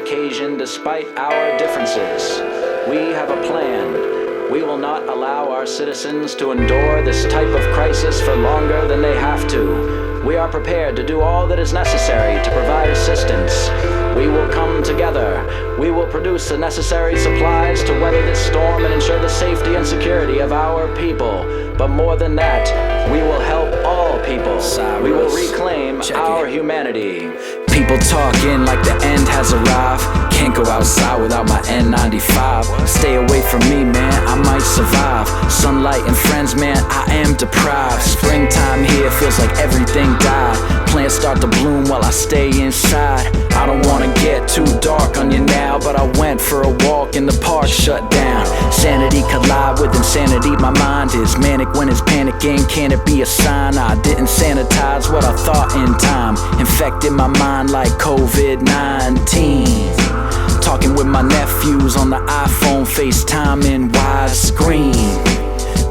occasion despite our differences. We have a plan. We will not allow our citizens to endure this type of crisis for longer than they have to. We are prepared to do all that is necessary to provide assistance. We will come together. We will produce the necessary supplies to weather this storm and ensure the safety and security of our people. But more than that, we will help all people. Cyrus, we will reclaim our humanity. People talking like the end has arrived. Can't go outside without my N95. Stay away from me, man, I might survive. Sunlight and friends, man, I am deprived. Springtime here feels like everything died. Plants start to bloom while I stay inside. I don't wanna get too dark on you now, but I went for a walk in the park, shut down. Sanity collide with insanity, my mind is manic when it's panicking. Can it be a sign I didn't sanitize what I thought in time? Infected my mind like COVID-19. Talking with my nephews on the iPhone, FaceTime in widescreen.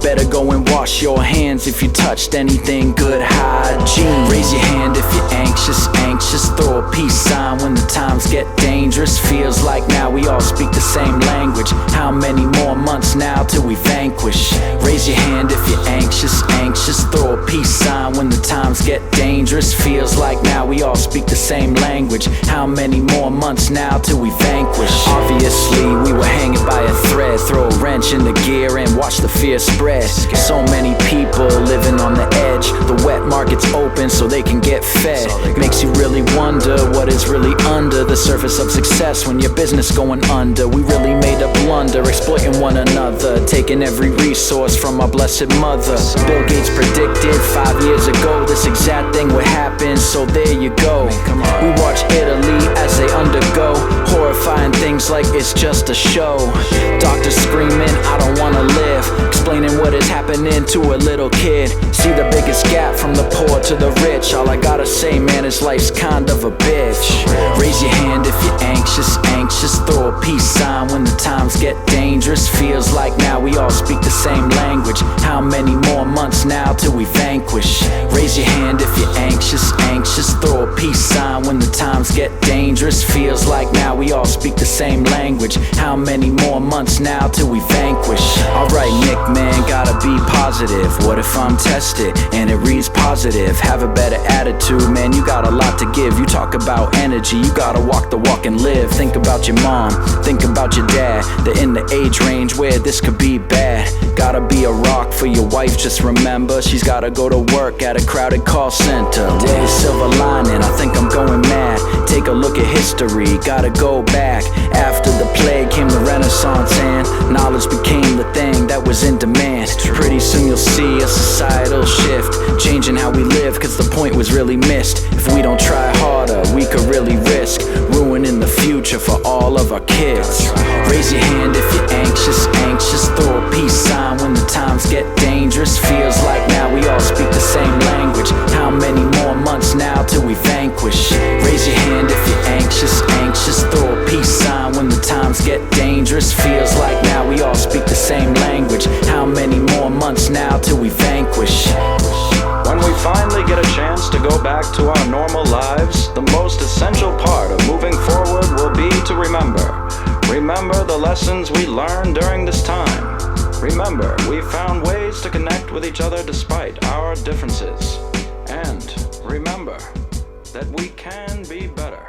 Better go and wash your hands if you touched anything, good hygiene. Raise your hand if you're anxious, throw a peace sign when the times get dangerous. Feels like now we all speak the same language. How many more months now till we vanquish? Raise your hand if you're anxious, throw a peace sign when the times get dangerous. Feels like now we all speak the same language. How many more months now till we vanquish? Obviously we were hanging by a thread. Throw a wrench in the gear and watch the fear spread. So many people living on the edge. The wet market's open so they can get fed. Makes you really wonder what is really under the surface of success when your business going under. We really made a blunder, exploiting one another, taking every resource from our blessed mother. Bill Gates predicted 5 years ago this exact thing would happen, so there you go. We watch Italy as they undergo horrifying things like it's just a show. Doctors screaming, I don't wanna live, explaining what is happening to a little kid. See the biggest gap from the poor to the rich. All I gotta say, man, is life's kind of a bitch. Raise your hand if you're anxious, throw a peace sign when the times get dangerous. Feels like now we all speak the same language. How many more months now till we vanquish? Raise your hand if you're anxious, throw a peace sign when the times get dangerous. Feels like now we all speak the same language. How many more months now till we vanquish? Alright, Nick, man, gotta be positive. What if I'm tested and it reads positive? Have a better attitude, man, you got a lot to give. You talk about energy, you gotta walk the walk and live. Think about your mom, think about your dad. They're in the age range where this could be bad. Gotta be a rock for your wife, just remember she's gotta go to work at a crowded call center. Where's the silver lining? I think I'm going mad. Take a look at history, gotta go back. After the plague came the Renaissance and knowledge became the thing that was in demand. Pretty soon you'll see a societal shift, changing how we live, cause the point was really missed. If we don't try harder, we could really risk ruining the future for all of our kids. Raise your hand if you're anxious, throw a peace sign when the times get dangerous. Feels like now we all speak the same language. How many more months now till we vanquish? Raise your hand if you're anxious, throw a peace sign when the times get dangerous. Feels like now we all speak the same language. How many more months now till we vanquish? When we finally get a chance to go back to our normal lives, the most essential part of moving forward will be to remember. Remember the lessons we learned during this time. Remember, we found ways to connect with each other despite our differences. And remember that we can be better.